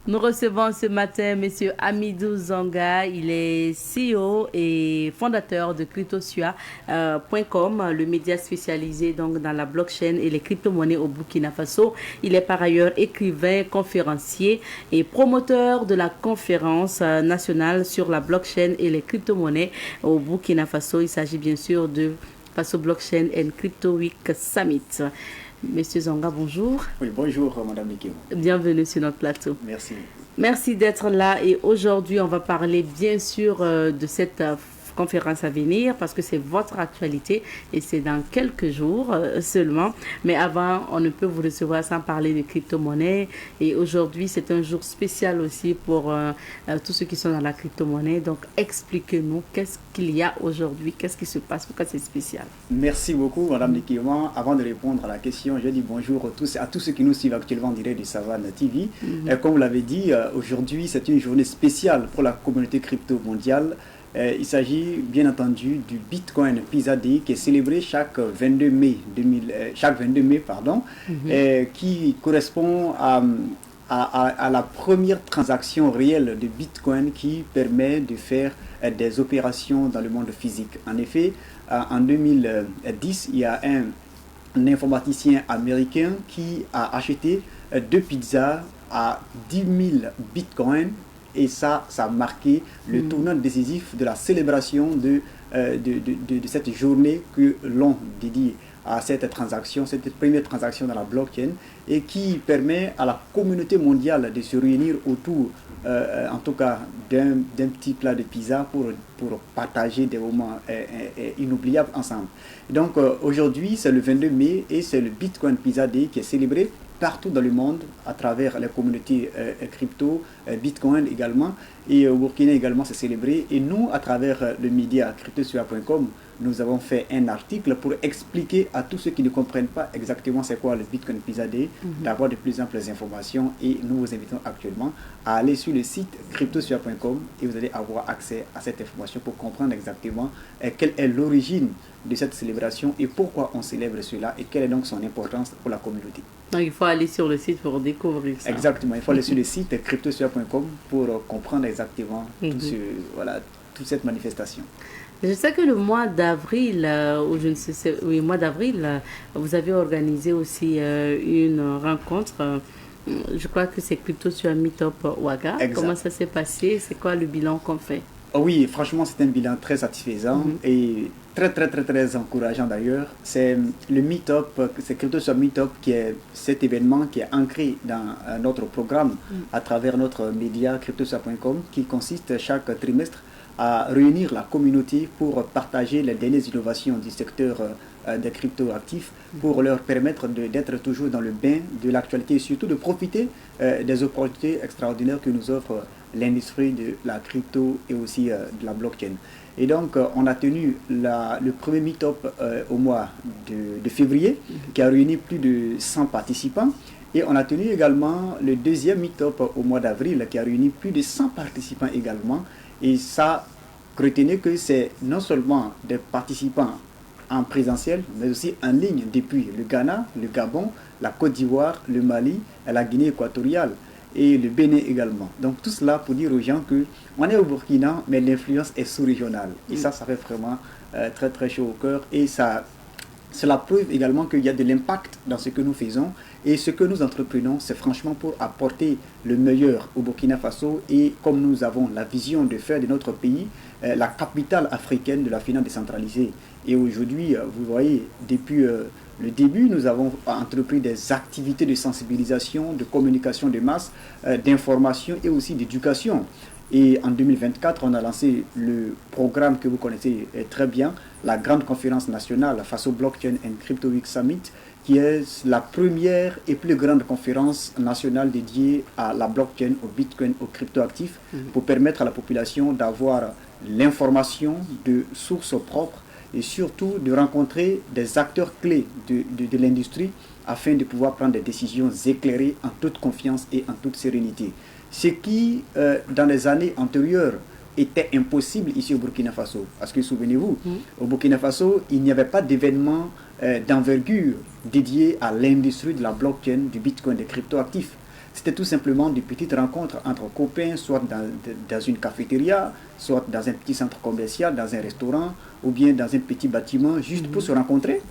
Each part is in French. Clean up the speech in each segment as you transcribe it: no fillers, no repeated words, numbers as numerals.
Nous recevons ce matin M. Hamidou Zanga. Il est CEO et fondateur de CryptoSua.com, le média spécialisé donc dans la blockchain et les crypto-monnaies au Burkina Faso. Il est par ailleurs écrivain, conférencier et promoteur de la conférence nationale sur la blockchain et les crypto-monnaies au Burkina Faso. Il s'agit bien sûr de Faso Blockchain and Crypto Week Summit. Monsieur Zanga, bonjour. Oui, bonjour Madame Nikimo. Bienvenue sur notre plateau. Merci. Merci d'être là et aujourd'hui on va parler bien sûr de cette conférence à venir parce que c'est votre actualité et c'est dans quelques jours seulement. Mais avant, on ne peut vous recevoir sans parler de crypto-monnaie et aujourd'hui c'est un jour spécial aussi pour tous ceux qui sont dans la crypto-monnaie. Donc expliquez-nous qu'est-ce qu'il y a aujourd'hui, qu'est-ce qui se passe, pourquoi c'est spécial. Merci beaucoup Madame Nikimo. Avant de répondre à la question, je dis bonjour à tous ceux qui nous suivent actuellement en direct du Savane TV. Comme vous l'avez dit, aujourd'hui c'est une journée spéciale pour la communauté crypto mondiale. Il s'agit bien entendu du Bitcoin Pizza Day qui est célébré chaque 22 mai, qui correspond à la première transaction réelle de Bitcoin qui permet de faire des opérations dans le monde physique. En effet, en 2010, il y a un informaticien américain qui a acheté 2 pizzas à 10 000 Bitcoins. Et ça a marqué le tournant décisif de la célébration de cette journée que l'on dédie à cette transaction, cette première transaction dans la blockchain, et qui permet à la communauté mondiale de se réunir autour, en tout cas, d'un petit plat de pizza pour partager des moments inoubliables ensemble. Donc aujourd'hui, c'est le 22 mai et c'est le Bitcoin Pizza Day qui est célébré partout dans le monde à travers les communautés crypto, Bitcoin également, et au Burkina également c'est célébré. Et nous, à travers le média CryptoSua.com, nous avons fait un article pour expliquer à tous ceux qui ne comprennent pas exactement c'est quoi le Bitcoin Pizza Day, d'avoir de plus amples informations. Et nous vous invitons actuellement à aller sur le site CryptoSua.com et vous allez avoir accès à cette information pour comprendre exactement quelle est l'origine de cette célébration et pourquoi on célèbre cela et quelle est donc son importance pour la communauté. Donc il faut aller sur le site pour découvrir ça. Exactement, il faut aller sur le site CryptoSua.com pour comprendre exactement toute cette manifestation. Je sais que le mois d'avril, mois d'avril, vous avez organisé aussi une rencontre. Je crois que c'est CryptoSua Meetup Ouaga. Exact. Comment ça s'est passé? C'est quoi le bilan qu'on fait? Oui, franchement, c'est un bilan très satisfaisant et très encourageant d'ailleurs. C'est le Meetup, c'est CryptoSua Meetup qui est cet événement qui est ancré dans notre programme à travers notre média CryptoSua.com qui consiste chaque trimestre à réunir la communauté pour partager les dernières innovations du secteur des crypto-actifs pour leur permettre d'être toujours dans le bain de l'actualité et surtout de profiter des opportunités extraordinaires que nous offre l'industrie de la crypto et aussi de la blockchain. Et donc, on a tenu le premier meet-up au mois de février qui a réuni plus de 100 participants. Et on a tenu également le deuxième meet-up au mois d'avril qui a réuni plus de 100 participants également. Et ça, retenez que c'est non seulement des participants en présentiel, mais aussi en ligne depuis le Ghana, le Gabon, la Côte d'Ivoire, le Mali, la Guinée équatoriale et le Bénin également. Donc tout cela pour dire aux gens qu'on est au Burkina, mais l'influence est sous-régionale. Et ça fait vraiment très chaud au cœur. Et cela prouve également qu'il y a de l'impact dans ce que nous faisons. Et ce que nous entreprenons, c'est franchement pour apporter le meilleur au Burkina Faso. Et comme nous avons la vision de faire de notre pays la capitale africaine de la finance décentralisée. Et aujourd'hui, vous voyez, depuis le début, nous avons entrepris des activités de sensibilisation, de communication de masse, d'information et aussi d'éducation. Et en 2024, on a lancé le programme que vous connaissez très bien, la grande conférence nationale Faso Blockchain and Crypto Week Summit, qui est la première et plus grande conférence nationale dédiée à la blockchain, au bitcoin, aux cryptoactifs, pour permettre à la population d'avoir l'information de sources propres et surtout de rencontrer des acteurs clés de l'industrie afin de pouvoir prendre des décisions éclairées en toute confiance et en toute sérénité. Ce qui, dans les années antérieures, était impossible ici au Burkina Faso. Parce que souvenez-vous, au Burkina Faso, il n'y avait pas d'événement d'envergure dédié à l'industrie de la blockchain, du bitcoin, des cryptoactifs. C'était tout simplement des petites rencontres entre copains, soit dans une cafétéria, soit dans un petit centre commercial, dans un restaurant, ou bien dans un petit bâtiment, juste pour se rencontrer,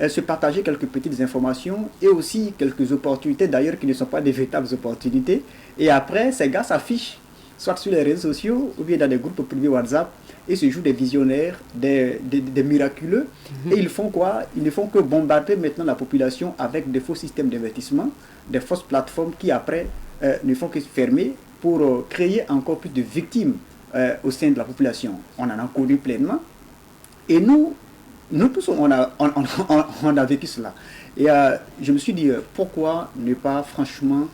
se partager quelques petites informations et aussi quelques opportunités d'ailleurs qui ne sont pas des véritables opportunités. Et après, ces gars s'affichent, soit sur les réseaux sociaux, ou bien dans des groupes privés WhatsApp, et se jouent des visionnaires, des miraculeux. Et ils font quoi? Ils ne font que bombarder maintenant la population avec des faux systèmes d'investissement, des fausses plateformes qui après ne font que se fermer pour créer encore plus de victimes au sein de la population. On en a connu pleinement. Et nous tous, on a vécu cela. Et je me suis dit, pourquoi ne pas franchement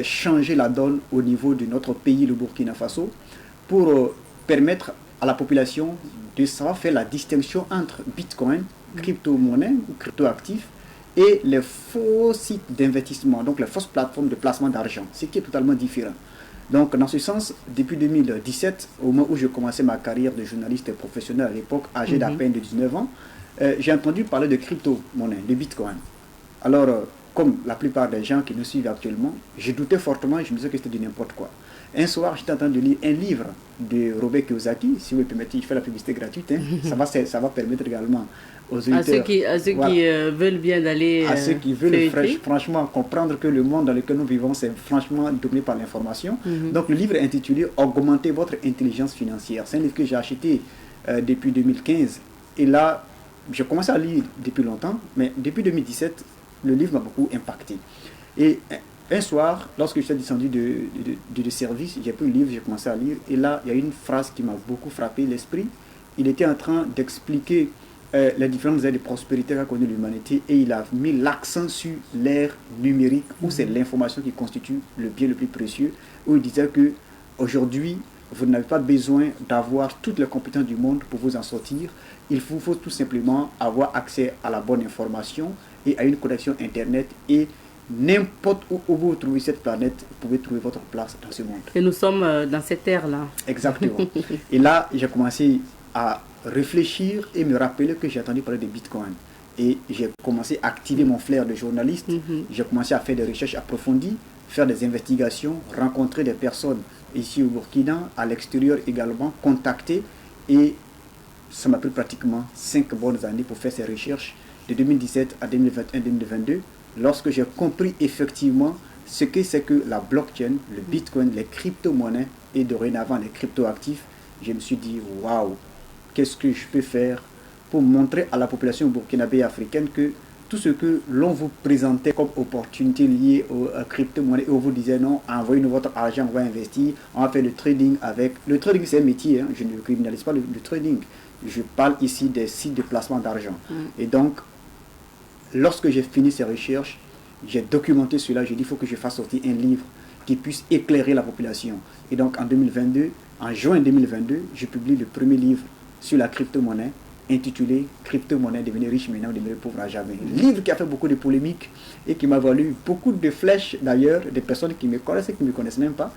changer la donne au niveau de notre pays, le Burkina Faso, pour permettre à la population de savoir faire la distinction entre Bitcoin, crypto-monnaie ou crypto-actifs, et les faux sites d'investissement, donc les fausses plateformes de placement d'argent, ce qui est totalement différent. Donc, dans ce sens, depuis 2017, au moment où je commençais ma carrière de journaliste professionnel à l'époque, âgé d'à peine de 19 ans, j'ai entendu parler de crypto-monnaie, de Bitcoin. Alors, comme la plupart des gens qui nous suivent actuellement, je doutais fortement et je me disais que c'était du n'importe quoi. Un soir, j'étais en train de lire un livre de Robert Kiyosaki, si vous me permettez, je fais la publicité gratuite, hein. Ça va permettre également aux auditeurs, à ceux voilà, qui veulent bien d'aller à ceux qui veulent franchement comprendre que le monde dans lequel nous vivons, c'est franchement dominé par l'information. Donc le livre est intitulé Augmenter votre intelligence financière. C'est un livre que j'ai acheté depuis 2015 et là, j'ai commencé à lire depuis longtemps, mais depuis 2017, le livre m'a beaucoup impacté. Et un soir, lorsque j'étais descendu de service, j'ai pris le livre, j'ai commencé à lire. Et là, il y a une phrase qui m'a beaucoup frappé l'esprit. Il était en train d'expliquer les différentes aides de prospérité qu'a connu l'humanité. Et il a mis l'accent sur l'ère numérique, où c'est l'information qui constitue le bien le plus précieux. Où il disait que aujourd'hui, vous n'avez pas besoin d'avoir toutes les compétences du monde pour vous en sortir. Il vous faut tout simplement avoir accès à la bonne information et à une connexion Internet. Et n'importe où vous trouvez cette planète, vous pouvez trouver votre place dans ce monde. Et nous sommes dans cette ère-là. Exactement. Et là, j'ai commencé à réfléchir et me rappeler que j'ai entendu parler de Bitcoin. Et j'ai commencé à activer mon flair de journaliste. J'ai commencé à faire des recherches approfondies, faire des investigations, rencontrer des personnes ici au Burkina, à l'extérieur également, contacter. Et ça m'a pris pratiquement 5 bonnes années pour faire ces recherches de 2017 à 2021-2022. Lorsque j'ai compris effectivement ce que c'est que la blockchain, le bitcoin, les crypto-monnaies et dorénavant les crypto-actifs, je me suis dit, waouh, qu'est-ce que je peux faire pour montrer à la population burkinabé et africaine que tout ce que l'on vous présentait comme opportunité liée aux crypto-monnaies, et on vous disait non, envoyez-nous votre argent, on va investir, on va faire le trading avec. Le trading, c'est un métier, hein, je ne criminalise pas le trading. Je parle ici des sites de placement d'argent. Et donc, lorsque j'ai fini ces recherches, j'ai documenté cela, j'ai dit il faut que je fasse sortir un livre qui puisse éclairer la population. Et donc en 2022, en juin 2022, je publie le premier livre sur la crypto-monnaie intitulé Crypto-monnaie, devenir riche maintenant, devenir pauvre à jamais. Un livre qui a fait beaucoup de polémiques et qui m'a valu beaucoup de flèches d'ailleurs, des personnes qui me connaissent et qui ne me connaissent même pas.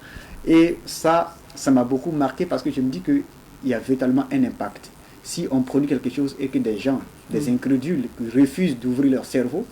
Et ça m'a beaucoup marqué parce que je me dis qu'il y a véritablement un impact. Si on produit quelque chose et que des gens, des incrédules, qui refusent d'ouvrir leur cerveau,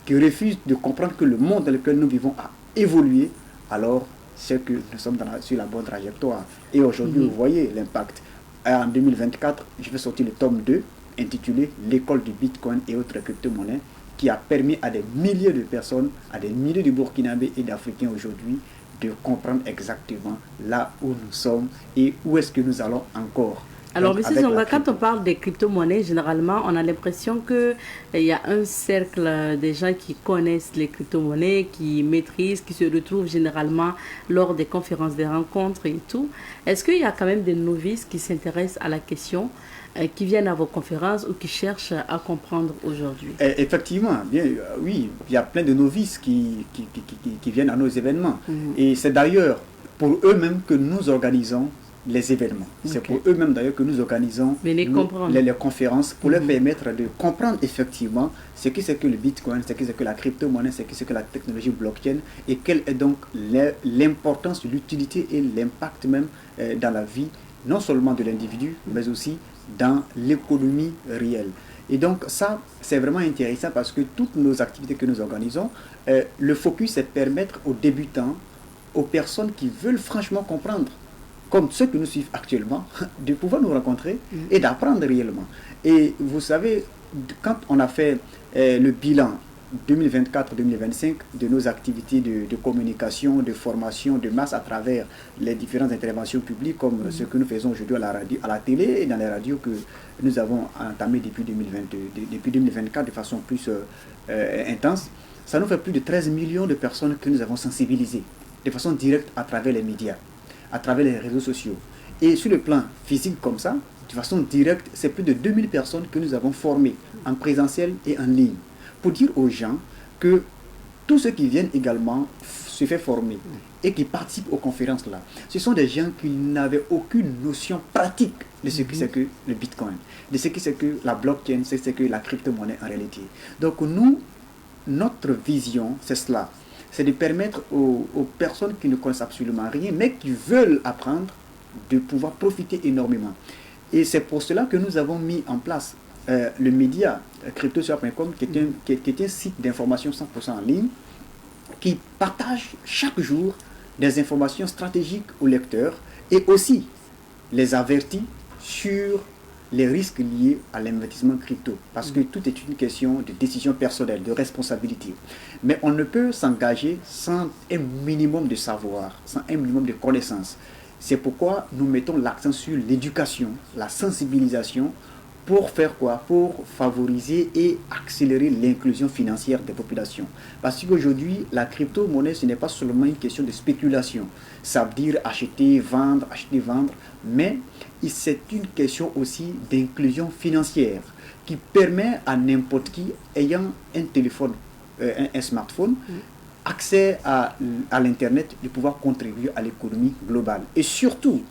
qui refusent de comprendre que le monde dans lequel nous vivons a évolué, alors c'est que nous sommes sur la bonne trajectoire. Et aujourd'hui, vous voyez l'impact. En 2024, je vais sortir le tome 2, intitulé L'école du Bitcoin et autres crypto-monnaies, qui a permis à des milliers de personnes, à des milliers de Burkinabés et d'Africains aujourd'hui, de comprendre exactement là où nous sommes et où est-ce que nous allons encore. Alors, M. Zonga, quand on parle des crypto-monnaies, généralement, on a l'impression qu'il y a un cercle de gens qui connaissent les crypto-monnaies, qui maîtrisent, qui se retrouvent généralement lors des conférences, des rencontres et tout. Est-ce qu'il y a quand même des novices qui s'intéressent à la question, qui viennent à vos conférences ou qui cherchent à comprendre aujourd'hui? Effectivement, bien, oui, il y a plein de novices qui viennent à nos événements. Et c'est d'ailleurs pour eux-mêmes que nous organisons les événements. C'est pour eux-mêmes d'ailleurs que nous organisons les conférences pour leur permettre de comprendre effectivement ce que c'est que le Bitcoin, ce que c'est que la crypto-monnaie, ce que c'est que la technologie blockchain et quelle est donc l'importance, l'utilité et l'impact même dans la vie, non seulement de l'individu, mais aussi dans l'économie réelle. Et donc ça, c'est vraiment intéressant parce que toutes nos activités que nous organisons, le focus c'est permettre aux débutants, aux personnes qui veulent franchement comprendre, comme ceux qui nous suivent actuellement, de pouvoir nous rencontrer et d'apprendre réellement. Et vous savez, quand on a fait le bilan 2024-2025 de nos activités de communication, de formation, de masse à travers les différentes interventions publiques comme ce que nous faisons aujourd'hui à la radio, à la télé et dans les radios que nous avons entamé depuis 2024 de façon plus intense, ça nous fait plus de 13 millions de personnes que nous avons sensibilisées de façon directe à travers les médias, à travers les réseaux sociaux. Et sur le plan physique comme ça, de façon directe, c'est plus de 2000 personnes que nous avons formées en présentiel et en ligne, pour dire aux gens que tous ceux qui viennent également se faire former et qui participent aux conférences là, ce sont des gens qui n'avaient aucune notion pratique de ce que c'est que le Bitcoin, de ce que c'est que la blockchain, de ce que c'est que la crypto-monnaie en réalité. Donc nous, notre vision, c'est cela, c'est de permettre aux personnes qui ne connaissent absolument rien, mais qui veulent apprendre, de pouvoir profiter énormément. Et c'est pour cela que nous avons mis en place le média cryptosua.com, qui est un site d'information 100% en ligne, qui partage chaque jour des informations stratégiques aux lecteurs et aussi les avertit sur les risques liés à l'investissement crypto. Parce que tout est une question de décision personnelle, de responsabilité. Mais on ne peut s'engager sans un minimum de savoir, sans un minimum de connaissances. C'est pourquoi nous mettons l'accent sur l'éducation, la sensibilisation, pour faire quoi? Pour favoriser et accélérer l'inclusion financière des populations. Parce qu'aujourd'hui, la crypto-monnaie, ce n'est pas seulement une question de spéculation. Ça veut dire acheter, vendre, mais c'est une question aussi d'inclusion financière qui permet à n'importe qui ayant un téléphone, un smartphone, accès à l'Internet, de pouvoir contribuer à l'économie globale. Et surtout,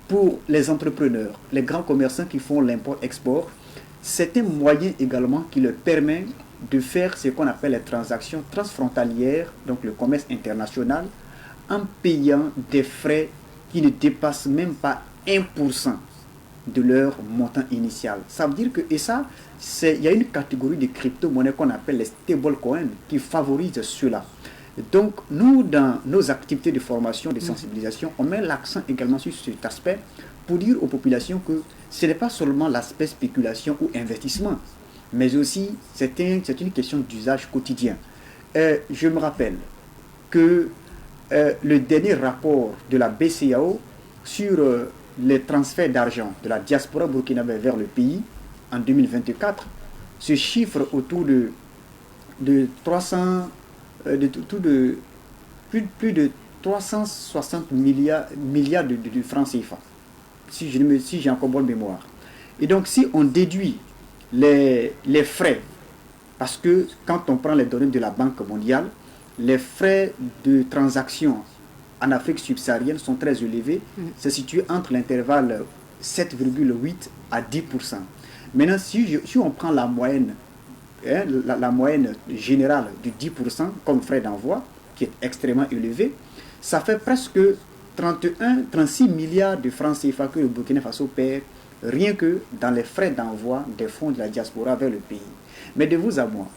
pour les entrepreneurs, les grands commerçants qui font l'import-export, c'est un moyen également qui leur permet de faire ce qu'on appelle les transactions transfrontalières, donc le commerce international, en payant des frais qui ne dépassent même pas 1% de leur montant initial. Ça veut dire que, et ça, il y a une catégorie de crypto-monnaies qu'on appelle les stablecoins qui favorisent cela. Donc, nous, dans nos activités de formation, de sensibilisation, on met l'accent également sur cet aspect pour dire aux populations que ce n'est pas seulement l'aspect spéculation ou investissement, mais aussi c'est une question d'usage quotidien. Je me rappelle que le dernier rapport de la BCAO sur les transferts d'argent de la diaspora burkinabé vers le pays en 2024 se chiffre autour de 300... plus de 360 milliards de francs CFA, si j'ai encore bonne mémoire. Et donc, si on déduit les frais, parce que quand on prend les données de la Banque mondiale, les frais de transaction en Afrique subsaharienne sont très élevés, c'est situé entre l'intervalle 7,8 à 10%. Maintenant, si on prend la moyenne, la moyenne générale de 10% comme frais d'envoi, qui est extrêmement élevé, ça fait presque 36 milliards de francs CFA que le Burkina Faso perd rien que dans les frais d'envoi des fonds de la diaspora vers le pays. Mais de vous à moi,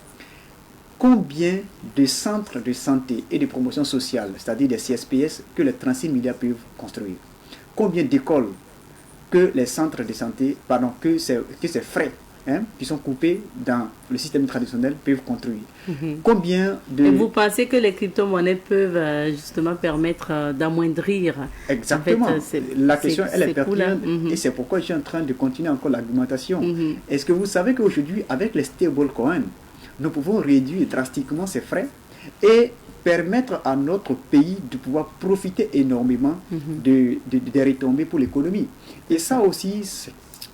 combien de centres de santé et de promotion sociale, c'est-à-dire des CSPS, que les 36 milliards peuvent construire? Combien d'écoles que les centres de santé, que ces frais qui sont coupés dans le système traditionnel peuvent construire? Combien de... Et vous pensez que les crypto-monnaies peuvent justement permettre d'amoindrir? Exactement. En fait, la question, elle est pertinente et c'est pourquoi je suis en train de continuer encore l'argumentation. Est-ce que vous savez qu'aujourd'hui, avec les stablecoins, nous pouvons réduire drastiquement ces frais et permettre à notre pays de pouvoir profiter énormément des retombées pour l'économie? Et ça aussi,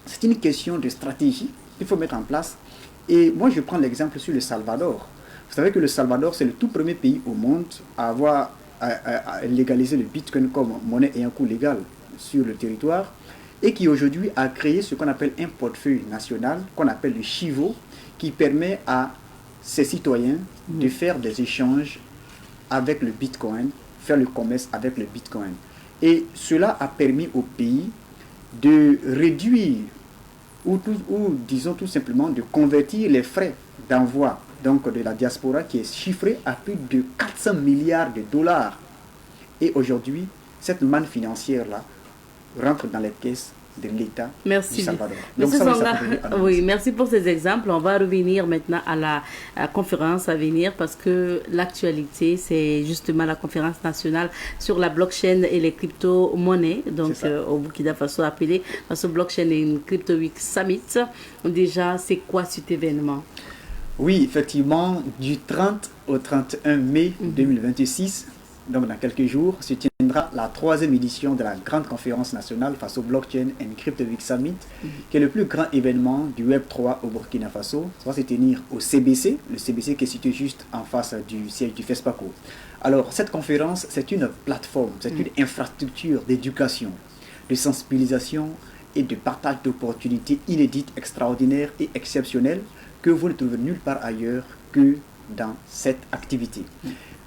c'est une question de stratégie qu'il faut mettre en place. Et moi, je prends l'exemple sur le Salvador. Vous savez que le Salvador, c'est le tout premier pays au monde à avoir légalisé le Bitcoin comme monnaie et un coût légal sur le territoire et qui aujourd'hui a créé ce qu'on appelle un portefeuille national, qu'on appelle le Chivo, qui permet à ses citoyens de faire des échanges avec le Bitcoin, faire le commerce avec le Bitcoin. Et cela a permis au pays de réduire ou disons tout simplement de convertir les frais d'envoi donc de la diaspora qui est chiffré à plus de 400 milliards de dollars. Et aujourd'hui, cette manne financière-là rentre dans les caisses de l'État du Salvador. Donc, oui, merci pour ces exemples. On va revenir maintenant à la conférence à venir parce que l'actualité, c'est justement la conférence nationale sur la blockchain et les crypto-monnaies. Donc, au Burkina Faso, appelé Faso Blockchain et Crypto Week Summit. Déjà, c'est quoi cet événement? Oui, effectivement, du 30 au 31 mai 2026, donc dans quelques jours, se tiendra la 3e édition de la grande conférence nationale Faso Blockchain and Crypto Week Summit, qui est le plus grand événement du Web3 au Burkina Faso. Ça va se tenir au CBC, le CBC qui est situé juste en face du siège du FESPACO. Alors, cette conférence, c'est une plateforme, c'est une infrastructure d'éducation, de sensibilisation et de partage d'opportunités inédites, extraordinaires et exceptionnelles que vous ne trouvez nulle part ailleurs que dans cette activité.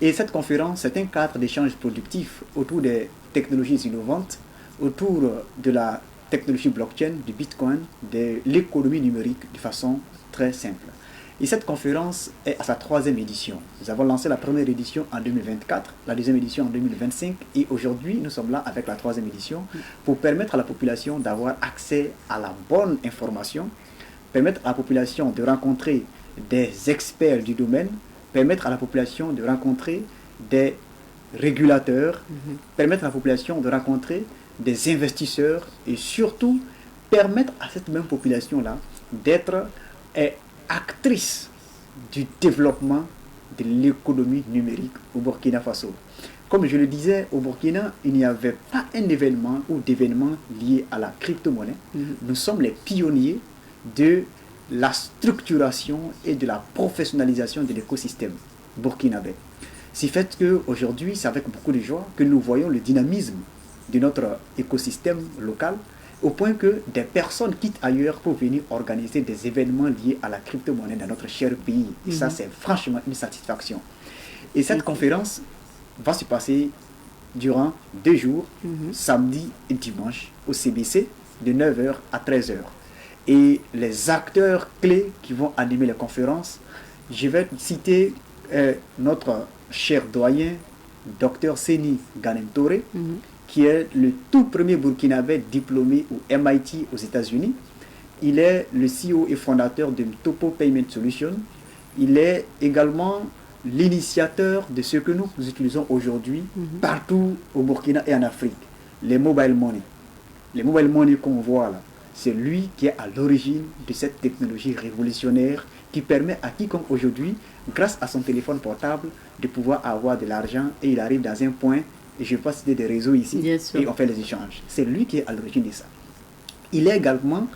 Et cette conférence, c'est un cadre d'échange productif autour des technologies innovantes, autour de la technologie blockchain, du Bitcoin, de l'économie numérique de façon très simple. Et cette conférence est à sa 3e édition. Nous avons lancé la première édition en 2024, la 2e édition en 2025 et aujourd'hui nous sommes là avec la 3e édition pour permettre à la population d'avoir accès à la bonne information, permettre à la population de rencontrer des experts du domaine, permettre à la population de rencontrer des régulateurs, permettre à la population de rencontrer des investisseurs et surtout permettre à cette même population-là d'être actrice du développement de l'économie numérique au Burkina Faso. Comme je le disais, au Burkina, il n'y avait pas un événement ou d'événements liés à la crypto-monnaie. Nous sommes les pionniers de la structuration et de la professionnalisation de l'écosystème burkinabé. Ce fait qu'aujourd'hui, c'est avec beaucoup de joie que nous voyons le dynamisme de notre écosystème local, au point que des personnes quittent ailleurs pour venir organiser des événements liés à la crypto-monnaie dans notre cher pays. Et ça, c'est franchement une satisfaction. Et cette conférence va se passer durant 2 jours, samedi et dimanche, au CBC, de 9h à 13h. Et les acteurs clés qui vont animer les conférences, je vais citer notre cher doyen, Dr Seni Ganentore, qui est le tout premier Burkinabé diplômé au MIT aux États-Unis. Il est le CEO et fondateur de Topo Payment Solutions. Il est également l'initiateur de ce que nous utilisons aujourd'hui partout au Burkina et en Afrique, les mobile money. Les mobile money qu'on voit là, c'est lui qui est à l'origine de cette technologie révolutionnaire qui permet à quiconque aujourd'hui, grâce à son téléphone portable, de pouvoir avoir de l'argent et il arrive dans un point, et je ne vais pas citer des réseaux ici, et on fait les échanges. C'est lui qui est à l'origine de ça. Il est également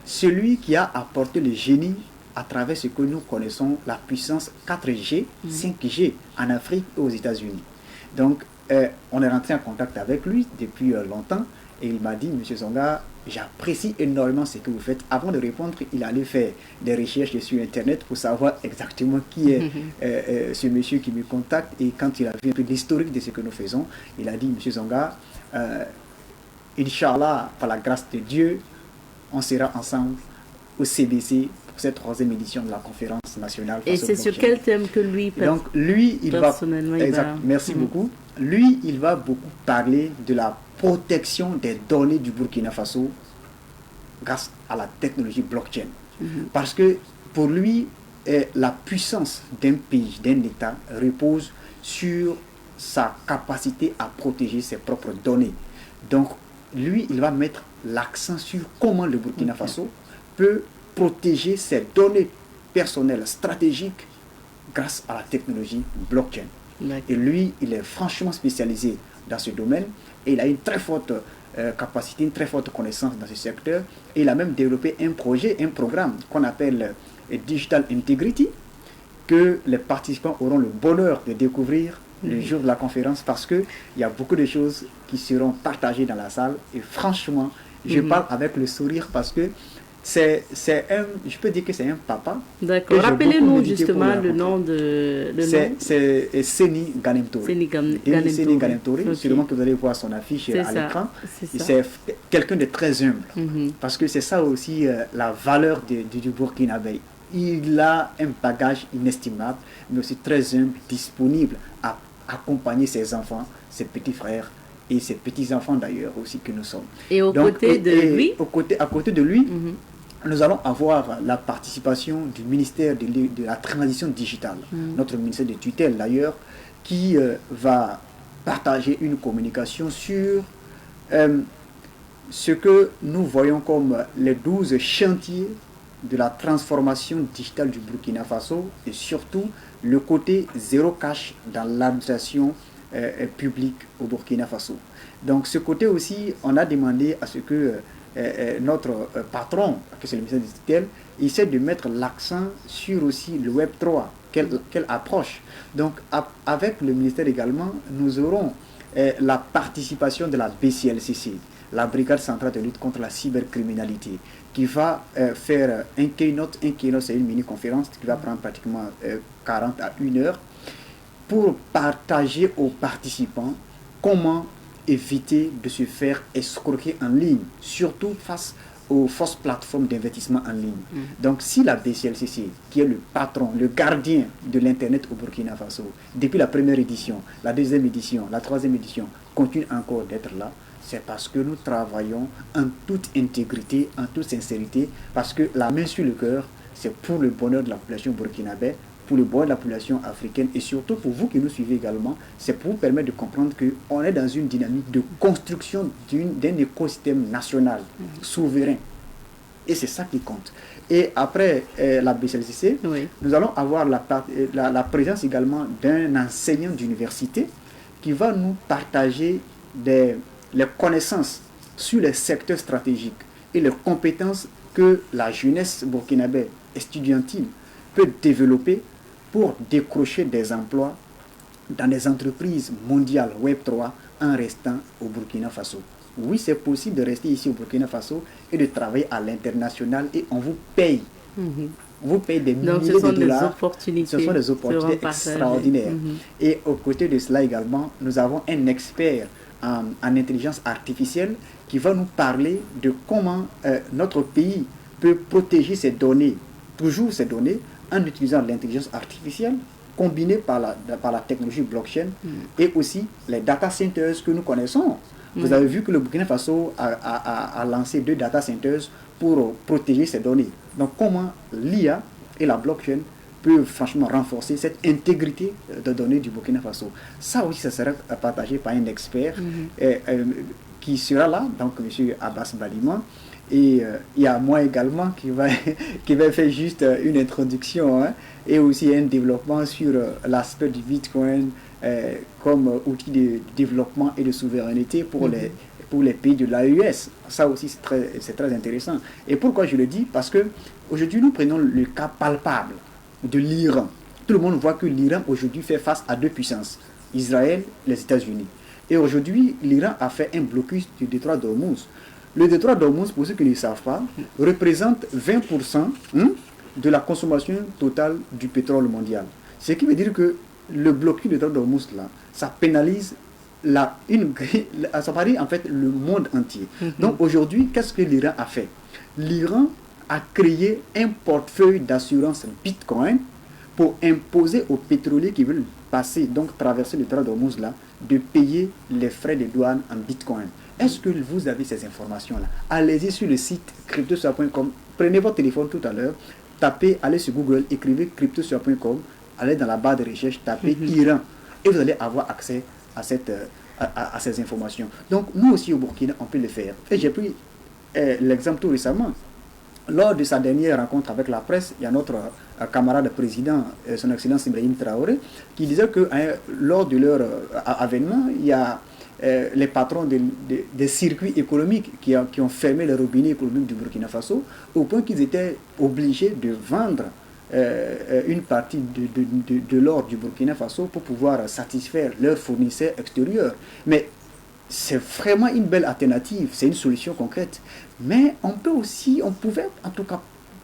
celui qui a apporté le génie à travers ce que nous connaissons, la puissance 4G, 5G en Afrique et aux États-Unis. Donc, on est rentré en contact avec lui depuis longtemps et il m'a dit, Monsieur Zonga, j'apprécie énormément ce que vous faites. Avant de répondre, il allait faire des recherches sur Internet pour savoir exactement qui est ce monsieur qui me contacte. Et quand il a vu un peu l'historique de ce que nous faisons, il a dit, Monsieur Zonga, Inch'Allah, par la grâce de Dieu, on sera ensemble au CBC pour cette 3e édition de la conférence nationale. Et c'est sur quel thème que lui, donc, lui, il personnellement, va... Merci beaucoup. Lui, il va beaucoup parler de la protection des données du Burkina Faso grâce à la technologie blockchain. Parce que pour lui, la puissance d'un pays, d'un État, repose sur sa capacité à protéger ses propres données. Donc, lui, il va mettre l'accent sur comment le Burkina Faso peut protéger ses données personnelles stratégiques grâce à la technologie blockchain. Et lui, il est franchement spécialisé dans ce domaine et il a une très forte capacité, une très forte connaissance dans ce secteur. Et il a même développé un projet, un programme qu'on appelle Digital Integrity, que les participants auront le bonheur de découvrir le jour de la conférence parce qu'il y a beaucoup de choses qui seront partagées dans la salle. Et franchement, je parle avec le sourire parce que je peux dire que c'est un papa. D'accord. Rappelez-nous justement le nom de... C'est Seni Ganem Touré. Seni Ganem Touré. Sûrement que vous allez voir son affiche à l'écran. C'est quelqu'un de très humble. Parce que c'est ça aussi la valeur du Burkinabé. Il a un bagage inestimable, mais aussi très humble, disponible à accompagner ses enfants, ses petits frères et ses petits-enfants d'ailleurs aussi que nous sommes. Et à côté de lui, nous allons avoir la participation du ministère de la transition digitale, notre ministère de tutelle d'ailleurs, qui va partager une communication sur ce que nous voyons comme les 12 chantiers de la transformation digitale du Burkina Faso et surtout le côté zéro cash dans l'administration publique au Burkina Faso. Donc ce côté aussi, on a demandé à ce que notre patron, que c'est le ministère du tutelle, essaie de mettre l'accent sur aussi le Web 3, quelle approche. Donc avec le ministère également, nous aurons la participation de la BCLCC, la Brigade centrale de lutte contre la cybercriminalité, qui va faire un keynote, c'est une mini-conférence qui va prendre pratiquement 40 à 1 heure, pour partager aux participants comment éviter de se faire escroquer en ligne, surtout face aux fausses plateformes d'investissement en ligne. Donc si la BCLCC, qui est le patron, le gardien de l'Internet au Burkina Faso, depuis la première édition, la deuxième édition, la troisième édition, continue encore d'être là, c'est parce que nous travaillons en toute intégrité, en toute sincérité, parce que la main sur le cœur, c'est pour le bonheur de la population burkinabé, pour le bonheur de la population africaine et surtout pour vous qui nous suivez également, c'est pour vous permettre de comprendre qu'on est dans une dynamique de construction d'un écosystème national, souverain. Et c'est ça qui compte. Et après la BCLCC, nous allons avoir la présence également d'un enseignant d'université qui va nous partager les connaissances sur les secteurs stratégiques et les compétences que la jeunesse burkinabé estudiantine peut développer pour décrocher des emplois dans des entreprises mondiales Web3 en restant au Burkina Faso. Oui, c'est possible de rester ici au Burkina Faso et de travailler à l'international et on vous paye. On vous paye des milliers de dollars. Ce sont des opportunités extraordinaires. Et aux côtés de cela également, nous avons un expert en intelligence artificielle qui va nous parler de comment notre pays peut protéger ses données, toujours ses données, en utilisant l'intelligence artificielle combinée par la technologie blockchain et aussi les data centers que nous connaissons. Vous avez vu que le Burkina Faso a lancé 2 data centers pour protéger ses données. Donc comment l'IA et la blockchain peuvent franchement renforcer cette intégrité de données du Burkina Faso. Ça aussi, ça sera partagé par un expert qui sera là, donc M. Abbas Baliman. Et il y a moi également qui va faire juste une introduction et aussi un développement sur l'aspect du Bitcoin comme outil de développement et de souveraineté pour les pays de l'AES. Ça aussi, c'est très intéressant. Et pourquoi je le dis? Parce qu'aujourd'hui, nous prenons le cas palpable de l'Iran. Tout le monde voit que l'Iran aujourd'hui fait face à 2 puissances, Israël, les États-Unis. Et aujourd'hui, l'Iran a fait un blocus du détroit d'Ormuz. Le détroit d'Ormuz, pour ceux qui ne le savent pas, représente 20% de la consommation totale du pétrole mondial. Ce qui veut dire que le blocus du détroit d'Ormuz, là, ça pénalise ça parie en fait le monde entier. Donc aujourd'hui, qu'est-ce que l'Iran a fait? L'Iran a créé un portefeuille d'assurance Bitcoin pour imposer aux pétroliers qui veulent traverser le détroit d'Ormuz là, de payer les frais de douane en Bitcoin. Est-ce que vous avez ces informations-là? Allez-y sur le site cryptosua.com, prenez votre téléphone tout à l'heure, allez sur Google, écrivez cryptosua.com, allez dans la barre de recherche, tapez Iran et vous allez avoir accès à ces informations. Donc nous aussi au Burkina, on peut le faire. Et j'ai pris l'exemple tout récemment. Lors de sa dernière rencontre avec la presse, il y a notre camarade président, son excellence Ibrahim Traoré, qui disait que lors de leur avènement, il y a les patrons des circuits économiques qui ont fermé les robinets économiques du Burkina Faso, au point qu'ils étaient obligés de vendre une partie de l'or du Burkina Faso pour pouvoir satisfaire leurs fournisseurs extérieurs. Mais c'est vraiment une belle alternative, c'est une solution concrète. Mais on pouvait en tout cas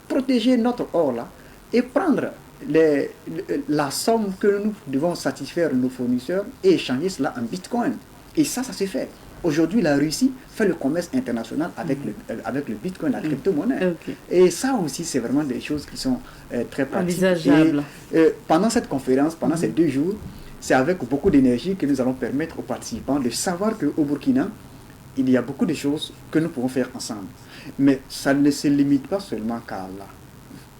protéger notre or là et prendre la somme que nous devons satisfaire nos fournisseurs et échanger cela en bitcoin. Et ça se fait. Aujourd'hui, la Russie fait le commerce international avec le bitcoin, la crypto-monnaie. Okay. Et ça aussi, c'est vraiment des choses qui sont très pratiques. Envisageables. Pendant cette conférence, pendant ces 2 jours, c'est avec beaucoup d'énergie que nous allons permettre aux participants de savoir qu'au Burkina, il y a beaucoup de choses que nous pouvons faire ensemble. Mais ça ne se limite pas seulement qu'à là.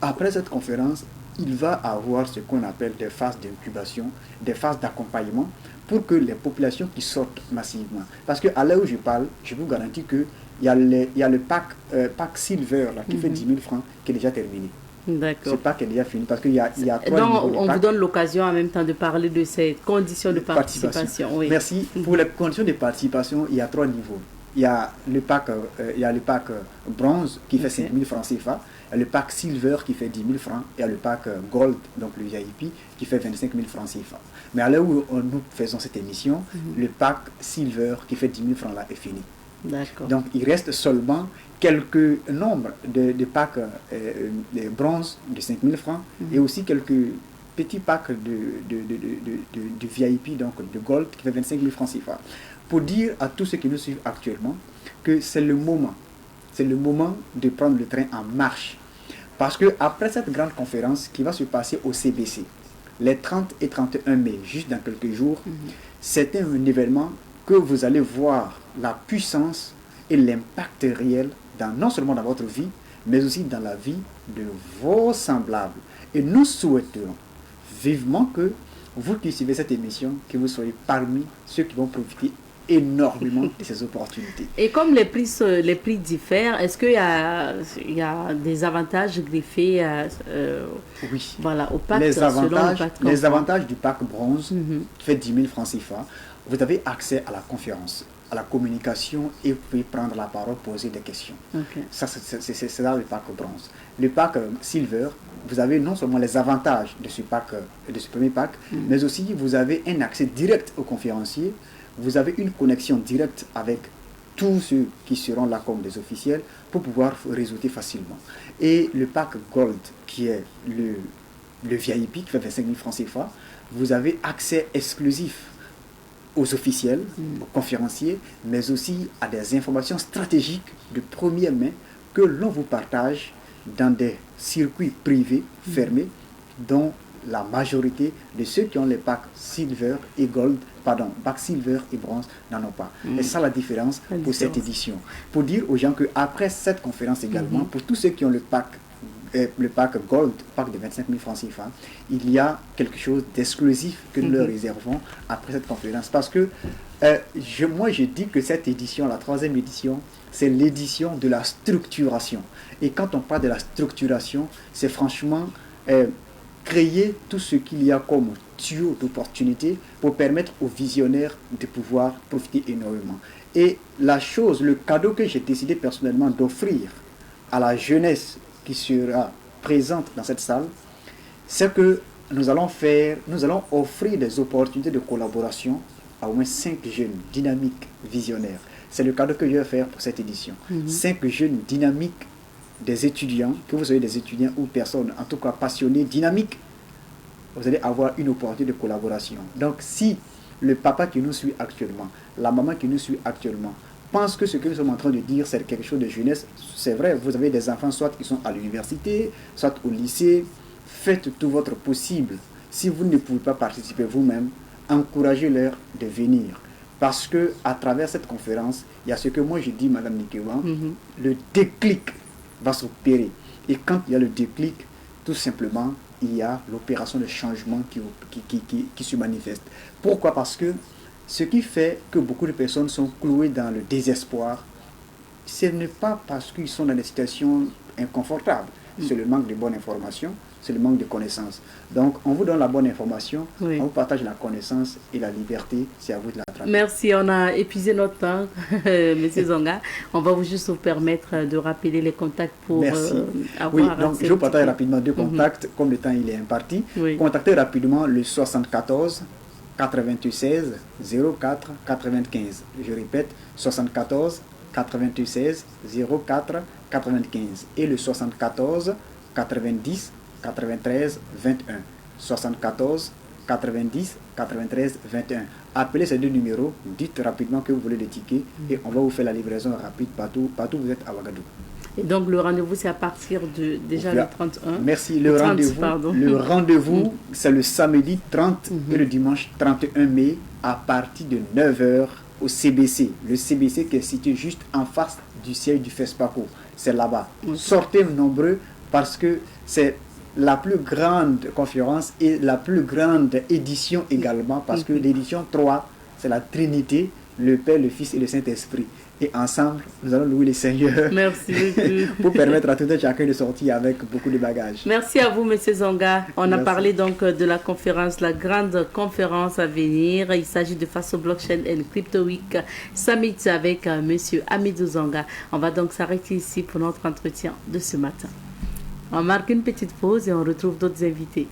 Après cette conférence, il va avoir ce qu'on appelle des phases d'incubation, des phases d'accompagnement pour que les populations qui sortent massivement. Parce qu'à l'heure où je parle, je vous garantis qu'il y a le pack Silver là, qui fait 10 000 francs qui est déjà terminé. D'accord. Ce pack est déjà fini parce qu'il y a 3 Donc, niveaux de on pack. vous donne l'occasion en même temps de parler de ces conditions de participation. Oui. Merci. Pour les conditions de participation, il y a 3 niveaux. Il y a le pack, bronze qui fait 5 000 francs CFA, le pack silver qui fait 10 000 francs et le pack gold, donc le VIP, qui fait 25 000 francs CFA. Mais à l'heure où nous faisons cette émission, le pack silver qui fait 10 000 francs là est fini. D'accord. Donc il reste seulement quelques nombres de packs de bronze de 5 000 francs et aussi quelques petits packs de VIP, donc de gold qui fait 25 000 francs CFA. Pour dire à tous ceux qui nous suivent actuellement que c'est le moment de prendre le train en marche. Parce que après cette grande conférence qui va se passer au CBC, les 30 et 31 mai, juste dans quelques jours, c'est un événement que vous allez voir la puissance et l'impact réel non seulement dans votre vie, mais aussi dans la vie de vos semblables. Et nous souhaitons vivement que vous qui suivez cette émission, que vous soyez parmi ceux qui vont profiter énormément de ces opportunités. Et comme les prix diffèrent, est-ce qu'il y a des avantages greffés oui. Voilà, au pack les avantages du pack bronze qui fait 10 000 francs CFA, vous avez accès à la conférence, à la communication et vous pouvez prendre la parole, poser des questions. Okay. Ça, c'est là le pack bronze. Le pack silver, vous avez non seulement les avantages de ce premier pack, mais aussi vous avez un accès direct aux conférenciers. Vous avez une connexion directe avec tous ceux qui seront là comme des officiels pour pouvoir réseauter facilement. Et le pack Gold, qui est le VIP, qui fait 25 000 francs CFA, vous avez accès exclusif aux officiels, aux conférenciers, mais aussi à des informations stratégiques de première main que l'on vous partage dans des circuits privés fermés dont la majorité de ceux qui ont les packs silver et gold, pack silver et bronze n'en ont pas. Et ça la différence pour cette édition. Pour dire aux gens qu'après cette conférence également, pour tous ceux qui ont le pack gold, pack de 25 000 francs CFA, il y a quelque chose d'exclusif que nous leur réservons après cette conférence. Parce que moi je dis que cette édition, la 3e édition, c'est l'édition de la structuration. Et quand on parle de la structuration, c'est franchement créer tout ce qu'il y a comme tuyau d'opportunités pour permettre aux visionnaires de pouvoir profiter énormément. Et le cadeau que j'ai décidé personnellement d'offrir à la jeunesse qui sera présente dans cette salle, c'est que nous allons offrir des opportunités de collaboration à au moins 5 jeunes dynamiques visionnaires. C'est le cadeau que je vais faire pour cette édition. 5 jeunes dynamiques, des étudiants, que vous soyez des étudiants ou personnes, en tout cas passionnés, dynamiques, vous allez avoir une opportunité de collaboration. Donc si le papa qui nous suit actuellement, la maman qui nous suit actuellement, pense que ce que nous sommes en train de dire, c'est quelque chose de jeunesse, c'est vrai, vous avez des enfants soit qui sont à l'université, soit au lycée, faites tout votre possible. Si vous ne pouvez pas participer vous-même, encouragez-leur de venir. Parce que à travers cette conférence, il y a ce que moi je dis, Madame Nikewa, le déclic va s'opérer. Et quand il y a le déclic, tout simplement, il y a l'opération de changement qui se manifeste. Pourquoi? Parce que ce qui fait que beaucoup de personnes sont clouées dans le désespoir, ce n'est pas parce qu'ils sont dans des situations inconfortables. C'est le manque de bonne information, c'est le manque de connaissances. Donc, on vous donne la bonne information, on vous partage la connaissance et la liberté, c'est à vous de la traiter. Merci, on a épuisé notre temps, Monsieur Zonga. On va juste vous permettre de rappeler les contacts pour avoir... Oui, donc je vous partage rapidement 2 contacts, comme le temps il est imparti. Contactez rapidement le 74 96 04 95. Je répète, 74 96 04 95 et le 74 90 93 21. 74 90 93 21. Appelez ces deux numéros, dites rapidement que vous voulez le ticket et on va vous faire la livraison rapide partout où vous êtes à Ouagadougou. Et donc le rendez-vous c'est à partir de déjà le 31. Merci. Le rendez-vous c'est le samedi 30 et le dimanche 31 mai à partir de 9h au CBC. Le CBC qui est situé juste en face du siège du FESPACO. C'est là-bas. Sortez nombreux parce que c'est la plus grande conférence et la plus grande édition également parce que l'édition 3 c'est la Trinité, le Père, le Fils et le Saint-Esprit. Et ensemble, nous allons louer le Seigneur. Merci beaucoup. Pour permettre à tout un chacun de sortir avec beaucoup de bagages. Merci à vous, M. Zonga. On a parlé donc de la conférence, la grande conférence à venir. Il s'agit de Faso Blockchain and Crypto Week Summit avec M. Hamidou Zonga. On va donc s'arrêter ici pour notre entretien de ce matin. On marque une petite pause et on retrouve d'autres invités.